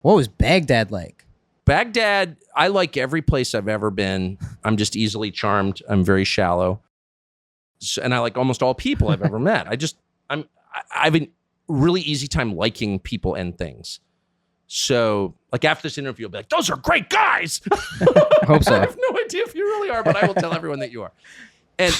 What was Baghdad like? Baghdad, I like every place I've ever been. I'm just easily charmed. I'm very shallow. And I like almost all people I've ever met. I have a really easy time liking people and things. So, like after this interview, I'll be like, "Those are great guys." I hope so. I have no idea if you really are, but I will tell everyone that you are.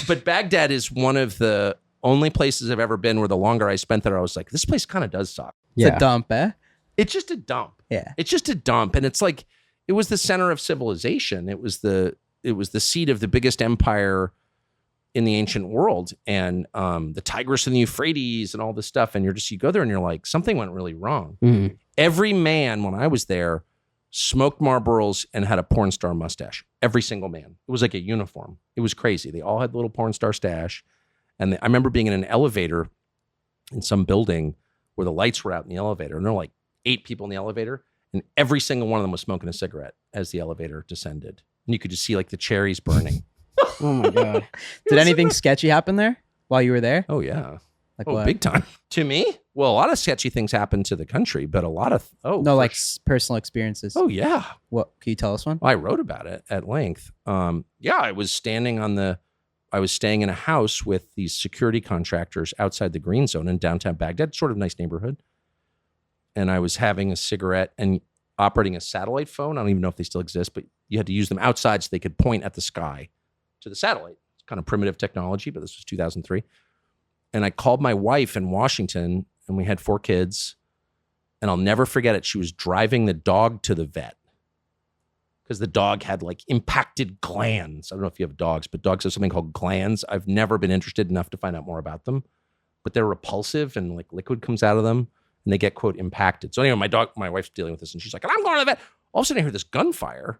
But Baghdad is one of the only places I've ever been where the longer I spent there, I was like, "This place kind of does suck." It's a dump, eh? It's just a dump. Yeah, it's just a dump, and it's like it was the center of civilization. It was the seat of the biggest empire in the ancient world, and the Tigris and the Euphrates and all this stuff. And you go there and you're like, something went really wrong. Mm-hmm. Every man, when I was there, smoked Marlboros and had a porn star mustache. Every single man. It was like a uniform. It was crazy. They all had the little porn star stash. And I remember being in an elevator in some building where the lights were out in the elevator, and there were like 8 people in the elevator, and every single one of them was smoking a cigarette as the elevator descended. And you could just see like the cherries burning. Oh my God. Did anything sketchy happen there while you were there? Oh, yeah. Like what? What? Big time. To me? Well, a lot of sketchy things happen to the country, but a lot of, personal experiences. Oh, yeah. What? Can you tell us one? I wrote about it at length. I was staying in a house with these security contractors outside the green zone in downtown Baghdad, sort of nice neighborhood. And I was having a cigarette and operating a satellite phone. I don't even know if they still exist, but you had to use them outside so they could point at the sky to the satellite. It's kind of primitive technology, but this was 2003. And I called my wife in Washington, and we had 4 kids. And I'll never forget it. She was driving the dog to the vet because the dog had like impacted glands. I don't know if you have dogs, but dogs have something called glands. I've never been interested enough to find out more about them, but they're repulsive and like liquid comes out of them and they get, quote, impacted. So anyway, my wife's dealing with this and she's like, I'm going to the vet. All of a sudden I hear this gunfire.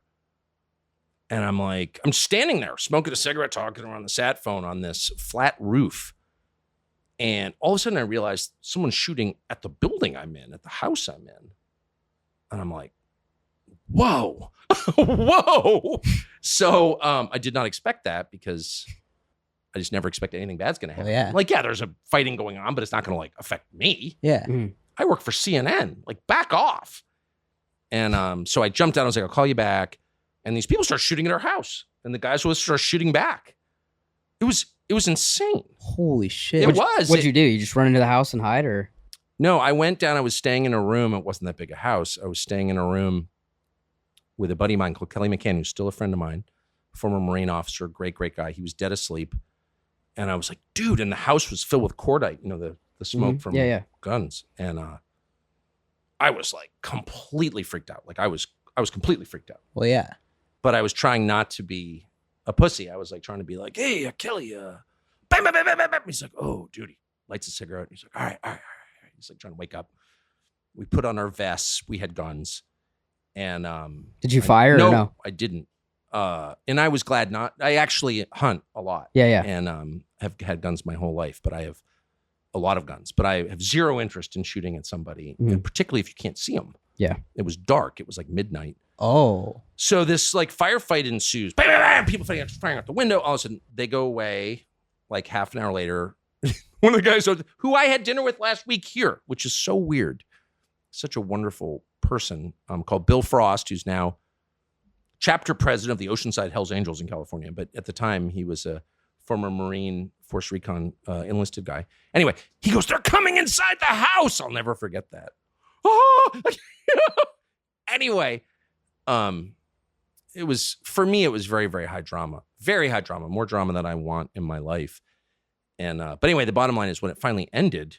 And I'm standing there smoking a cigarette, talking on the sat phone on this flat roof. And all of a sudden I realized someone's shooting at the building I'm in, at the house I'm in. And I'm like, whoa, whoa. So I did not expect that because I just never expect anything bad's going to happen. Yeah. Like, yeah, there's a fighting going on, but it's not going to like affect me. Yeah. I work for CNN, like back off. And so I jumped out. I was like, I'll call you back. And these people start shooting at our house. And the guys will start shooting back. It was insane. Holy shit. What'd you do? You just run into the house and hide, or? No, I went down. I was staying in a room. It wasn't that big a house. I was staying in a room with a buddy of mine called Kelly McCann, who's still a friend of mine, former Marine officer, great guy. He was dead asleep. And I was like, dude, and the house was filled with cordite, the smoke from guns. And I was like completely freaked out. Like I was completely freaked out. Well, yeah. But I was trying not to be a pussy. I was like trying to be like, hey, Kelly, bam, bam, bam, bam, bam. He's like, oh, dude. He lights a cigarette. He's like, all right. He's like trying to wake up. We put on our vests. We had guns. And did you fire or no? I didn't. And I was glad not. I actually hunt a lot. Yeah. And have had guns my whole life, but I have a lot of guns. But I have zero interest in shooting at somebody, and particularly if you can't see them. Yeah. It was dark. It was like midnight. Oh. So this like firefight ensues. Bam, bam, bam, people firing out the window. All of a sudden, they go away. Like half an hour later, one of the guys who I had dinner with last week here, which is so weird, such a wonderful person, called Bill Frost, who's now chapter president of the Oceanside Hells Angels in California. But at the time, he was a former Marine Force Recon enlisted guy. Anyway, he goes, they're coming inside the house. I'll never forget that. Oh! Anyway, it was, for me, it was very, very high drama. Very high drama. More drama than I want in my life. And but anyway, the bottom line is when it finally ended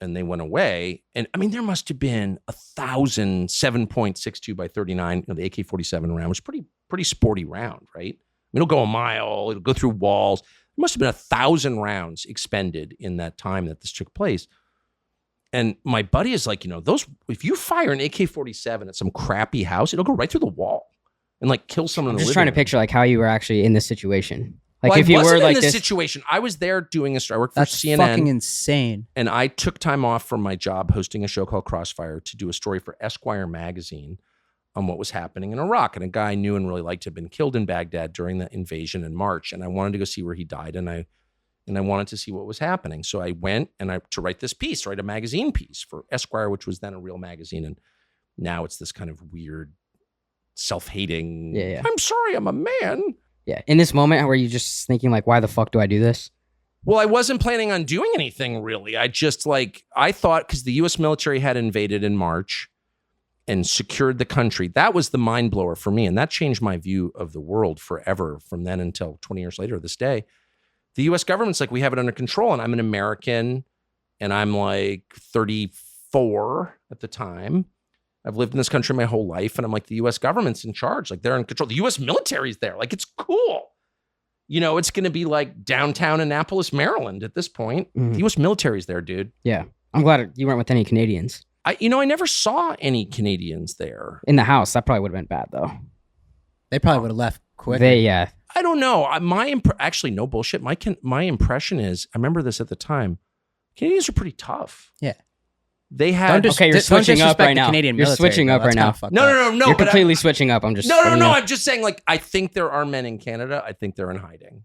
and they went away, and I mean, there must have been 1,000 7.62 by 39, the AK-47 round was pretty sporty round, right? I mean, it'll go a mile, it'll go through walls. There must have been 1,000 rounds expended in that time that this took place. And my buddy is like, if you fire an AK-47 at some crappy house, it'll go right through the wall and like kill someone in the living room. Just trying to picture like how you were actually in this situation. Like well, if you were like in this situation, I was there doing a story. I worked for CNN. That's fucking insane. And I took time off from my job hosting a show called Crossfire to do a story for Esquire magazine on what was happening in Iraq. And a guy I knew and really liked had been killed in Baghdad during the invasion in March. And I wanted to go see where he died. And I wanted to see what was happening. So I went to write this piece, write a magazine piece for Esquire, which was then a real magazine. And Now it's this kind of weird, self-hating. Yeah. I'm sorry, I'm a man. Yeah. In this moment, were you just thinking like, why the fuck do I do this? Well, I wasn't planning on doing anything really. I just I thought because the U.S. military had invaded in March and secured the country. That was the mind blower for me. And that changed my view of the world forever from then until 20 years later, this day. The U.S. government's like, we have it under control. And I'm an American and I'm like 34 at the time. I've lived in this country my whole life. And I'm like, the U.S. government's in charge. Like, they're in control. The U.S. military's there. Like, it's cool. You know, it's going to be like downtown Annapolis, Maryland at this point. Mhm. The U.S. military's there, dude. Yeah. I'm glad you weren't with any Canadians. I never saw any Canadians there. In the house, that probably would have been bad, though. They probably would have left quick. Yeah. I don't know. Actually, no bullshit. My impression is, I remember this at the time, Canadians are pretty tough. Yeah. They had... Okay, you're don't switching up disrespect right the now. Canadian You're military, switching though. up That's right now. kinda fucked up. No. You're but completely switching up. I'm just No. letting you know. I'm just saying, like, I think there are men in Canada. I think they're in hiding.